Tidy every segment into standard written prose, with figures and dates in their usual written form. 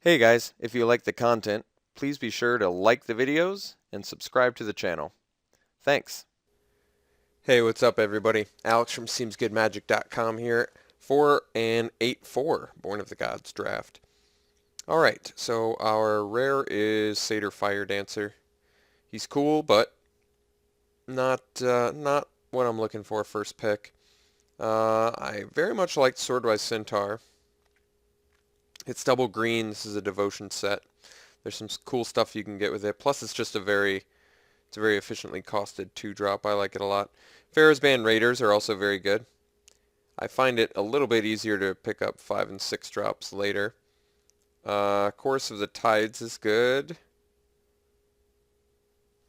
Hey guys, if you like the content, please be sure to like the videos and subscribe to the channel. Thanks. Hey, what's up everybody? Alex from SeemsGoodMagic.com here for an 8-4 Born of the Gods draft. Alright, so our rare is Satyr Fire Dancer. He's cool, but not what I'm looking for first pick. I very much like Swordwise Centaur. It's double green. This is a devotion set. There's some cool stuff you can get with it. Plus, it's just it's a very efficiently costed 2-drop. I like it a lot. Pharaoh's Band Raiders are also very good. I find it a little bit easier to pick up 5 and 6 drops later. Chorus of the Tides is good.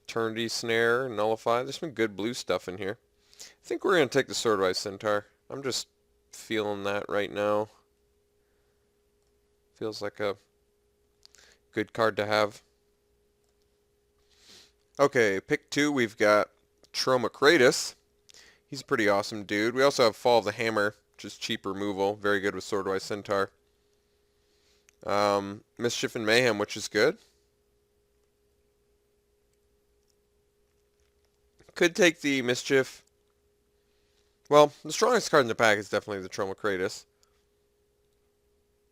Eternity Snare, Nullify. There's some good blue stuff in here. I think we're going to take the Swordwise Centaur. I'm just feeling that right now. Feels like a good card to have. Okay, pick 2, we've got Tromacratus. He's a pretty awesome dude. We also have Fall of the Hammer, which is cheap removal. Very good with Swordwise Centaur. Mischief and Mayhem, which is good. Could take the Mischief. Well, the strongest card in the pack is definitely the Tromacratus.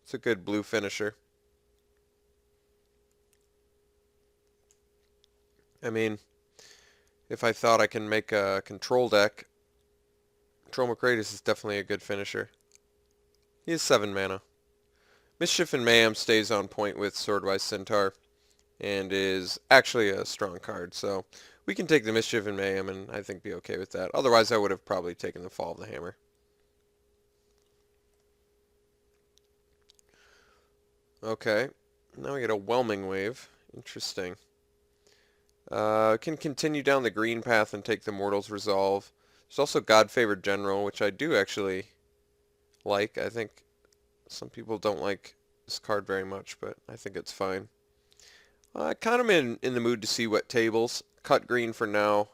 It's a good blue finisher. I mean, if I thought I can make a control deck, Tromacratus is definitely a good finisher. He has 7 mana. Mischief and Mayhem stays on point with Swordwise Centaur and is actually a strong card, so we can take the Mischief and Mayhem and I think be okay with that. Otherwise, I would have probably taken the Fall of the Hammer. Okay, now we get a Whelming Wave. Interesting. Can continue down the green path and take the Mortal's Resolve. There's also God-Favored General, which I do actually like. I think some people don't like this card very much, but I think it's fine. Kind of in the mood to see what tables. Cut green for now.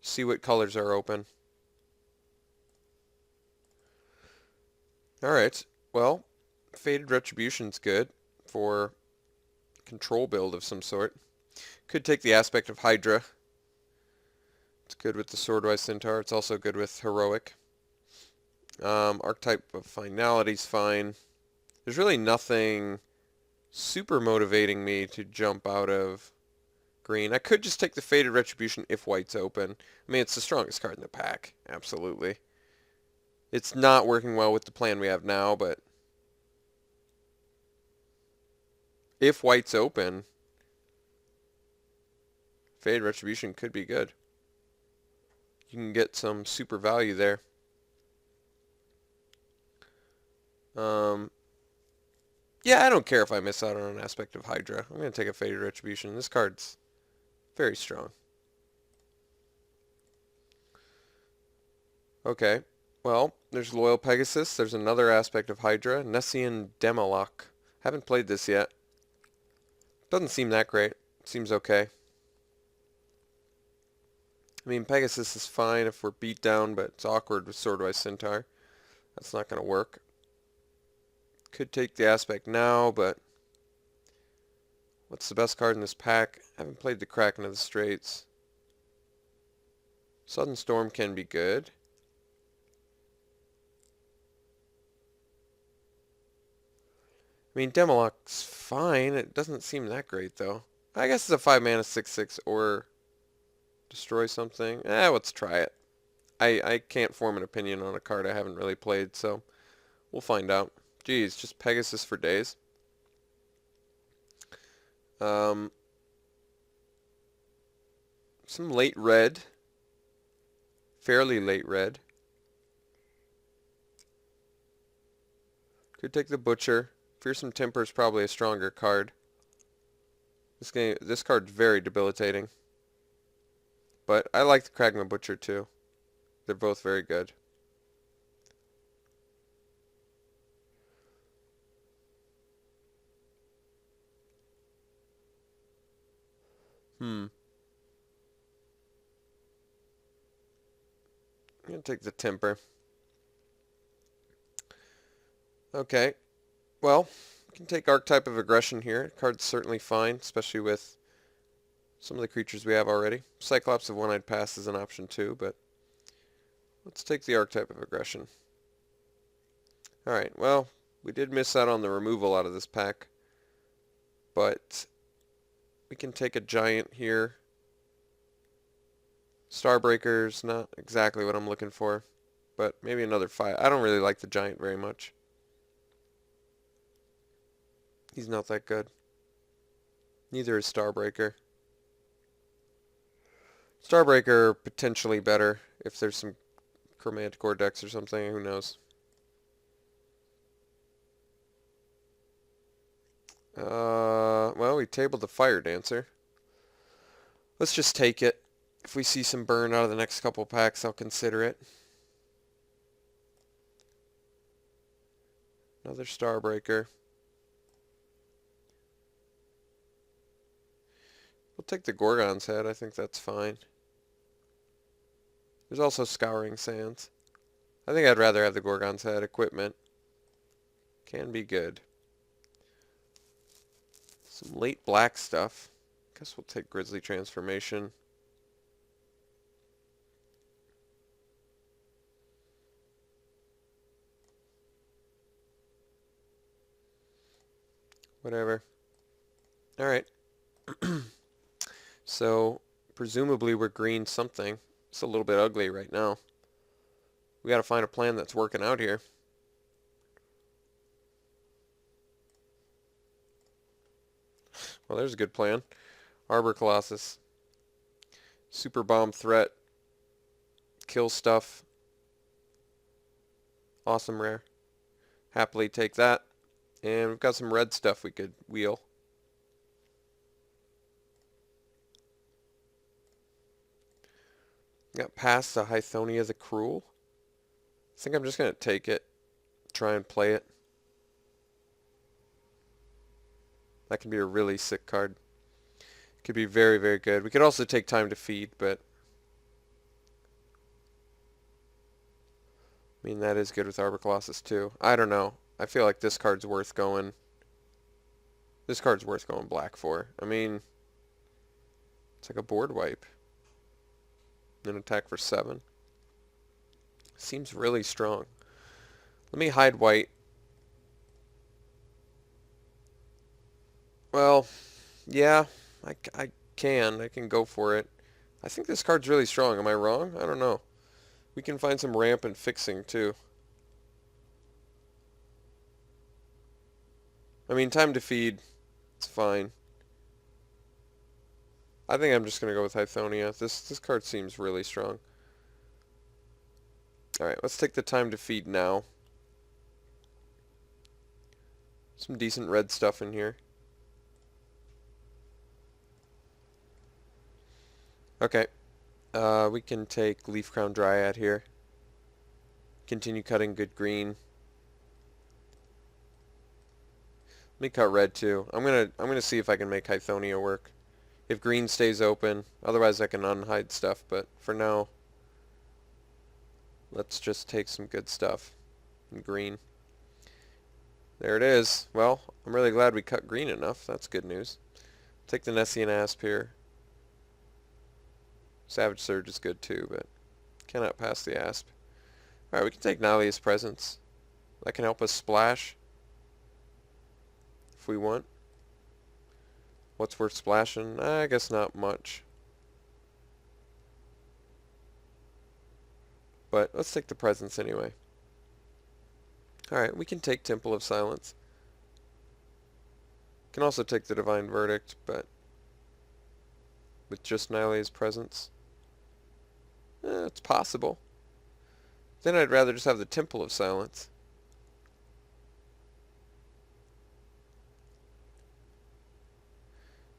See what colors are open. Alright, well, Faded Retribution's good for control build of some sort. Could take the aspect of Hydra. It's good with the Swordwise Centaur. It's also good with Heroic. Archetype of Finality's fine. There's really nothing super motivating me to jump out of green. I could just take the Faded Retribution if white's open. I mean, it's the strongest card in the pack. Absolutely. It's not working well with the plan we have now, but if white's open, Faded Retribution could be good. You can get some super value there. Yeah, I don't care if I miss out on an aspect of Hydra. I'm going to take a Faded Retribution. This card's very strong. Okay, well, there's Loyal Pegasus. There's another aspect of Hydra, Nessian Demoloch. Haven't played this yet. Doesn't seem that great. Seems okay. I mean, Pegasus is fine if we're beat down, but it's awkward with Swordwise Centaur. That's not going to work. Could take the aspect now, but what's the best card in this pack? I haven't played the Kraken of the Straits. Sudden Storm can be good. I mean, Demoloch's fine. It doesn't seem that great, though. I guess it's a 5-mana 6/6 or destroy something. Let's try it. I can't form an opinion on a card I haven't really played, so we'll find out. Geez, just Pegasus for days. Some late red. Fairly late red. Could take the Butcher. Fearsome Temper is probably a stronger card. This card's very debilitating. But I like the Kragma Butcher too. They're both very good. I'm going to take the Temper. Okay. Well, We can take Archetype of Aggression here. Card's certainly fine, especially with some of the creatures we have already. Cyclops of One-Eyed Pass is an option too, but let's take the Archetype of Aggression. Alright, well, we did miss out on the removal out of this pack, but we can take a Giant here. Starbreaker's not exactly what I'm looking for, but maybe another 5. I don't really like the Giant very much. He's not that good. Neither is Starbreaker. Starbreaker potentially better if there's some Chromantic decks or something, who knows. Well, we tabled the Fire Dancer. Let's just take it. If we see some burn out of the next couple packs, I'll consider it. Another Starbreaker. We'll take the Gorgon's Head. I think that's fine. There's also Scouring Sands. I think I'd rather have the Gorgon's Head. Equipment can be good. Some late black stuff. Guess we'll take Grizzly Transformation. Whatever. Alright. So, presumably we're green something. It's a little bit ugly right now. We gotta find a plan that's working out here. Well, there's a good plan. Arbor Colossus. Super Bomb Threat. Kill stuff. Awesome rare. Happily take that. And we've got some red stuff we could wheel. Got past the Hythonia the Cruel. I think I'm just going to take it. Try and play it. That can be a really sick card. Could be very, very good. We could also take Time to Feed, but I mean, that is good with Arbor Colossus too. I don't know. I feel like this card's worth going. This card's worth going black for. I mean, it's like a board wipe. An attack for 7. Seems really strong. Let me hide white. Well, yeah, I can go for it. I think this card's really strong. Am I wrong? I don't know. We can find some ramp and fixing too. I mean, Time to Feed, it's fine. I think I'm just going to go with Hythonia. This card seems really strong. Alright, let's take the Time to Feed now. Some decent red stuff in here. Okay. We can take Leaf Crown Dryad here. Continue cutting good green. Let me cut red too. I'm gonna see if I can make Hythonia work. If green stays open, otherwise I can unhide stuff, but for now, let's just take some good stuff in green. There it is. Well, I'm really glad we cut green enough. That's good news. Take the Nessian Asp here. Savage Surge is good too, but cannot pass the Asp. Alright, we can take Nalia's Presence. That can help us splash if we want. What's worth splashing? I guess not much. But let's take the Presence anyway. Alright, we can take Temple of Silence. Can also take the Divine Verdict, but with just Nalia's Presence, it's possible. Then I'd rather just have the Temple of Silence.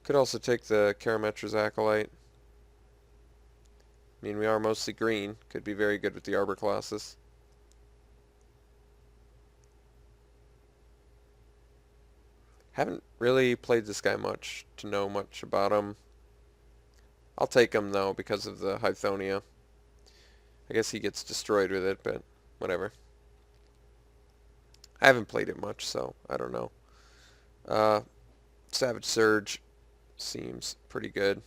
Could also take the Karametra's Acolyte. I mean, we are mostly green. Could be very good with the Arbor Colossus. Haven't really played this guy much to know much about him. I'll take him though because of the Hythonia. I guess he gets destroyed with it, but whatever. I haven't played it much, so I don't know. Uh, Savage Surge seems pretty good.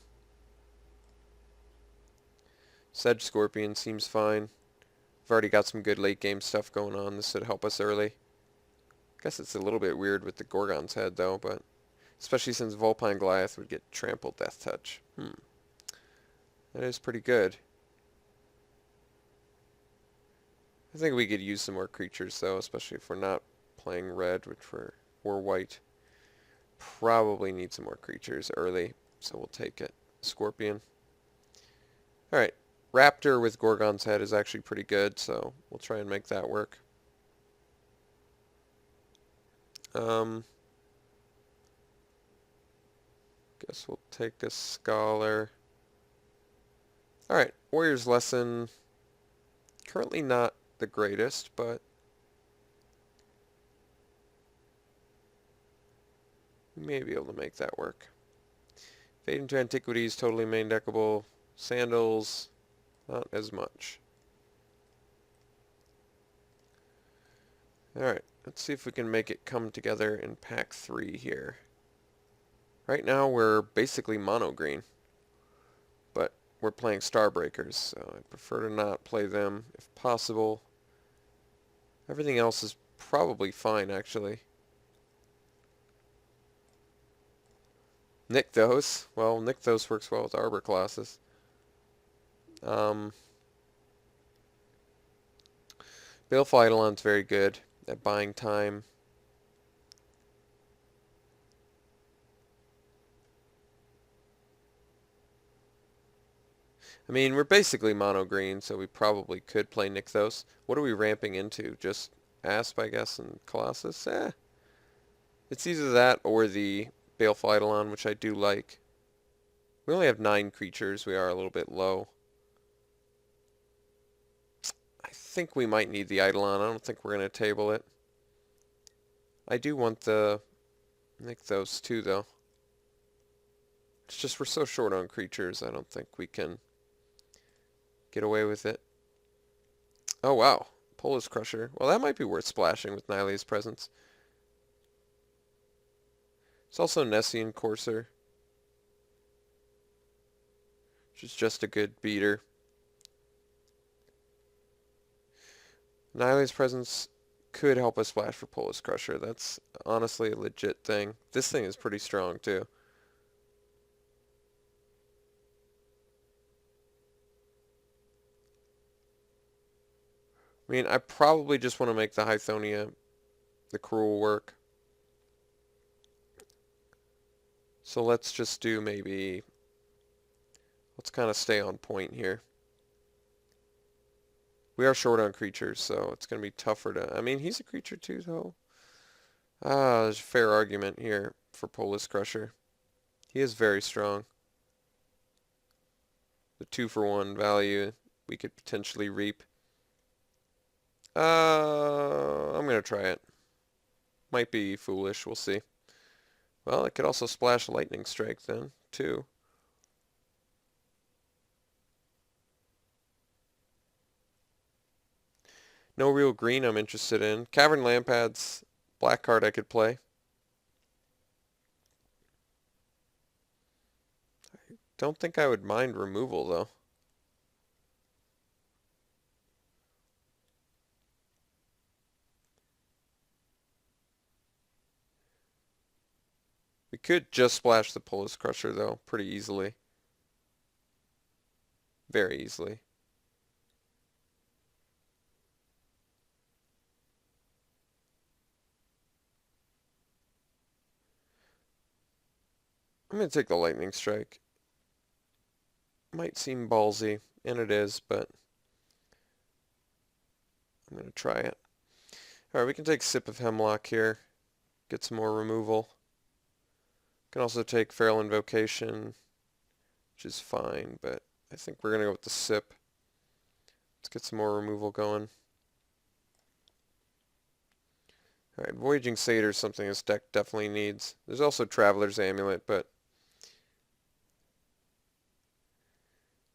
Sedge Scorpion seems fine. We've already got some good late game stuff going on. This should help us early. I guess it's a little bit weird with the Gorgon's head though, but especially since Vulpine Goliath would get trampled Death Touch. That is pretty good. I think we could use some more creatures though, especially if we're not playing red, or white. Probably need some more creatures early, so we'll take it. Scorpion. Alright, Raptor with Gorgon's head is actually pretty good, so we'll try and make that work. Guess we'll take a Scholar. Alright, Warrior's Lesson. Currently not the greatest, but we may be able to make that work. Fade into Antiquities, totally main deckable. Sandals, not as much. Alright, let's see if we can make it come together in pack 3 here. Right now we're basically mono green, but we're playing Starbreakers, so I prefer to not play them if possible. Everything else is probably fine, actually. Nykthos. Well, Nykthos works well with Arbor classes. Baleful Eidolon's very good at buying time. I mean, we're basically mono green, so we probably could play Nykthos. What are we ramping into? Just Asp, I guess, and Colossus? It's either that or the Baleful Eidolon, which I do like. We only have 9 creatures. We are a little bit low. I think we might need the Eidolon. I don't think we're going to table it. I do want the Nykthos too, though. It's just we're so short on creatures, I don't think we can get away with it. Oh, wow. Polis Crusher. Well, that might be worth splashing with Nylea's presence. It's also Nessian Courser, which is just a good beater. Nylea's presence could help us splash for Polis Crusher. That's honestly a legit thing. This thing is pretty strong, too. I mean, I probably just want to make the Hythonia the Cruel work. So let's just do maybe... Let's kind of stay on point here. We are short on creatures, so it's going to be tougher to... I mean, he's a creature too, though. There's a fair argument here for Polis Crusher. He is very strong. The 2-for-1 value we could potentially reap. I'm going to try it. Might be foolish, we'll see. Well, it could also splash Lightning Strike then, too. No real green I'm interested in. Cavern Lampad's black card I could play. I don't think I would mind removal, though. We could just splash the Polis Crusher, though, pretty easily. Very easily. I'm going to take the Lightning Strike. Might seem ballsy, and it is, but I'm going to try it. Alright, we can take Sip of Hemlock here. Get some more removal. Can also take Feral Invocation, which is fine, but I think we're going to go with the Sip. Let's get some more removal going. Alright, Voyaging Satyr is something this deck definitely needs. There's also Traveler's Amulet, but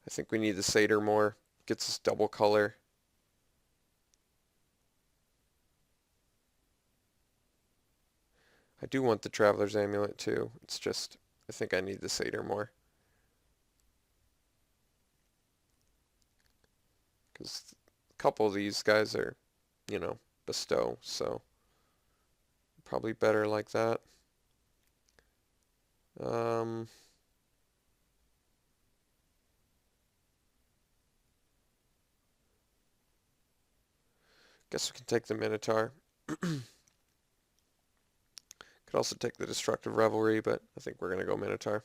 I think we need the Satyr more. Gets us double color. I do want the Traveler's Amulet too. It's just, I think I need the Satyr more. Because a couple of these guys are, you know, bestow, so probably better like that. Guess we can take the Minotaur. Could also take the Destructive Revelry, but I think we're going to go Minotaur.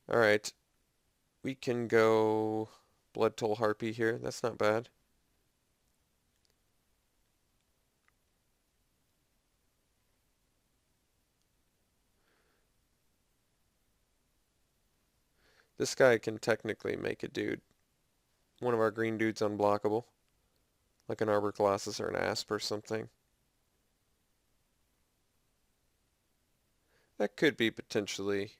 Alright. We can go Blood Toll Harpy here. That's not bad. This guy can technically make a dude. One of our green dudes unblockable. Like an Arbor Colossus or an Asp or something. That could be potentially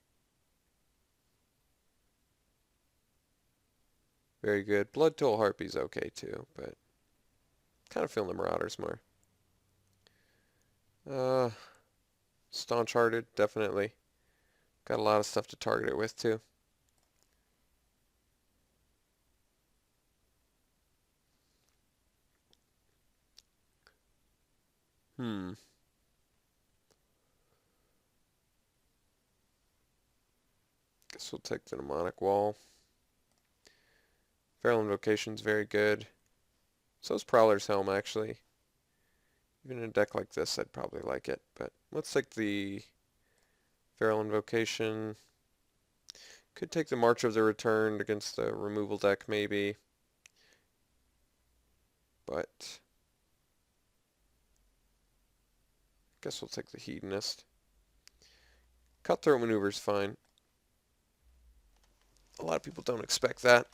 very good. Blood Toll Harpy's okay too, but kind of feeling the Marauders more. Staunch Hearted, definitely. Got a lot of stuff to target it with too. Guess we'll take the Mnemonic Wall. Feral Invocation's very good. So is Prowler's Helm, actually. Even in a deck like this, I'd probably like it. But let's take the Feral Invocation. Could take the March of the Returned against the removal deck, maybe. But guess we'll take the Hedonist. Cutthroat Maneuver's fine. A lot of people don't expect that.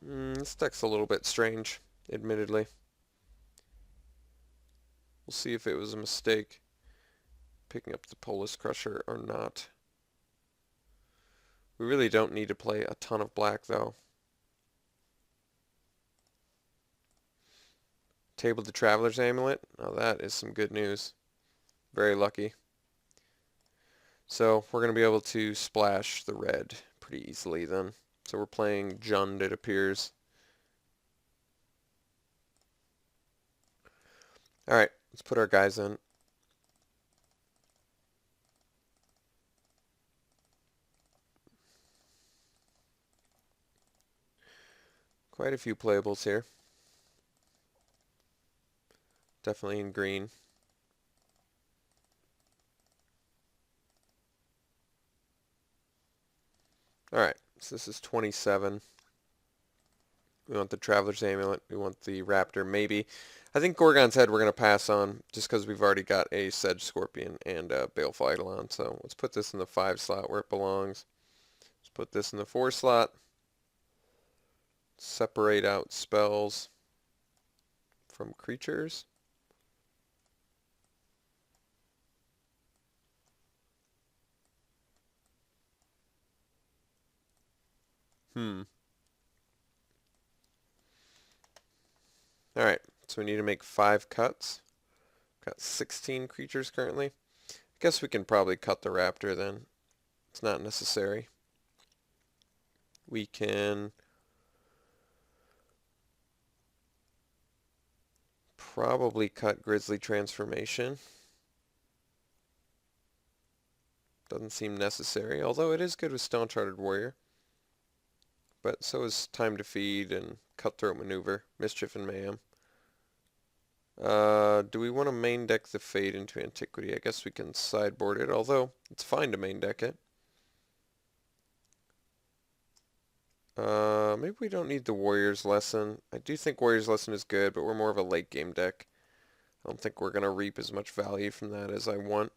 This deck's a little bit strange, admittedly. We'll see if it was a mistake picking up the Polis Crusher or not. We really don't need to play a ton of black, though. Tabled the Traveler's Amulet. Now that is some good news. Very lucky. So we're going to be able to splash the red pretty easily then. So we're playing Jund, it appears. Alright, let's put our guys in. Quite a few playables here. Definitely in green. Alright, so this is 27. We want the Traveler's Amulet. We want the Raptor, maybe. I think Gorgon's Head we're going to pass on, just because we've already got a Sedge Scorpion and a Baleful Eidolon. So let's put this in the 5 slot where it belongs. Let's put this in the 4 slot. Separate out spells from creatures. Alright, so we need to make 5 cuts. Got 16 creatures currently. I guess we can probably cut the Raptor then. It's not necessary. We can probably cut Grizzly Transformation. Doesn't seem necessary, although it is good with Stone-Chartered Warrior. But so is Time to Feed and Cutthroat Maneuver, Mischief and Mayhem. Do we want to main deck the Fade into Antiquity? I guess we can sideboard it, although it's fine to main deck it. Maybe we don't need the Warrior's Lesson. I do think Warrior's Lesson is good, but we're more of a late game deck. I don't think we're going to reap as much value from that as I want.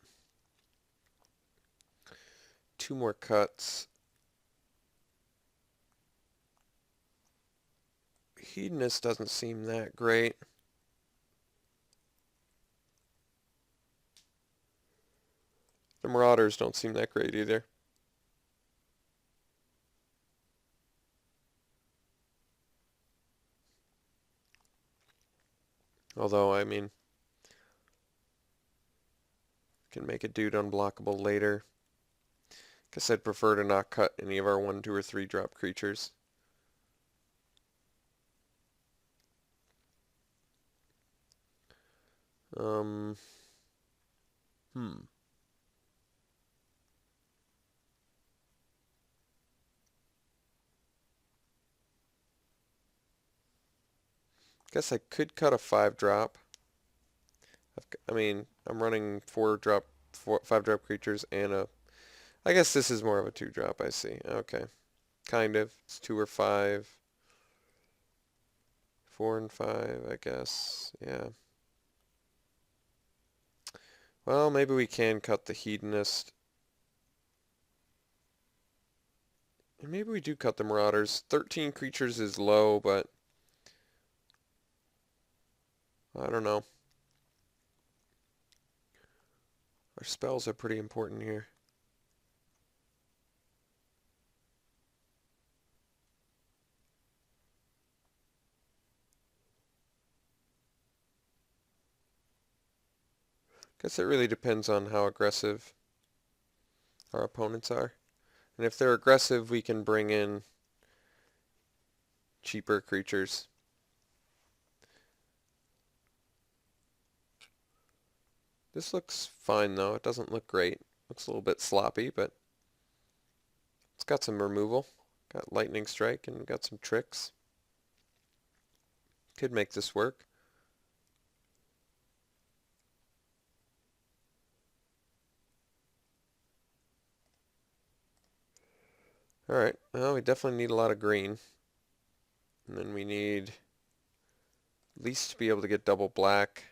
2 more cuts. Hedonist doesn't seem that great. The Marauders don't seem that great either. Although, I mean, can make a dude unblockable later. Guess I'd prefer to not cut any of our 1, 2, or 3 drop creatures. Um, hmm. Guess I could cut a 5 drop. I mean, I'm running 5 drop creatures and a. I guess this is more of a 2 drop. I see. Okay, kind of. It's 2 or 5. 4 and 5, I guess. Yeah. Well, maybe we can cut the Hedonist. And maybe we do cut the Marauders. 13 creatures is low, but I don't know. Our spells are pretty important here. Guess it really depends on how aggressive our opponents are. And if they're aggressive, we can bring in cheaper creatures. This looks fine though. It doesn't look great. Looks a little bit sloppy, but it's got some removal. Got lightning strike and got some tricks. Could make this work. Alright, well we definitely need a lot of green. And then we need at least to be able to get double black.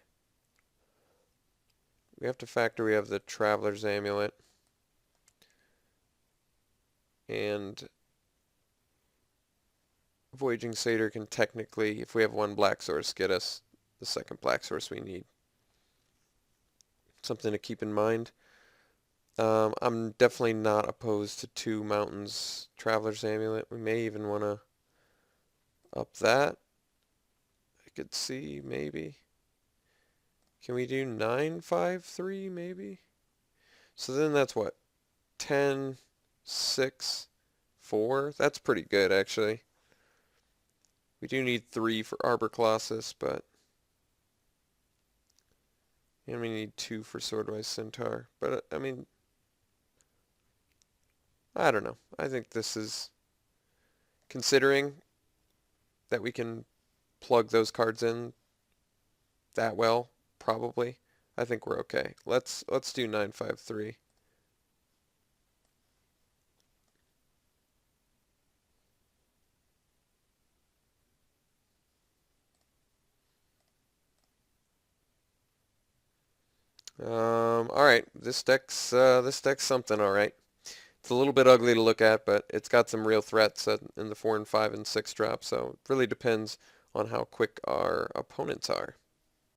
We have to factor we have the Traveler's Amulet. And Voyaging Satyr can technically, if we have 1 black source, get us the 2nd black source we need. Something to keep in mind. I'm definitely not opposed to 2 mountains Traveler's Amulet. We may even want to up that. I could see, maybe. Can we do 9, 5, 3, maybe? So then that's what? 10, 6, 4? That's pretty good, actually. We do need 3 for Arbor Colossus, but and we need 2 for Swordwise Centaur. But, I mean, I don't know. I think this is, considering that we can plug those cards in that well, probably, I think we're okay. Let's do 953. All right. This deck's something, all right. It's a little bit ugly to look at, but it's got some real threats in the 4 and 5 and 6 drop. So it really depends on how quick our opponents are.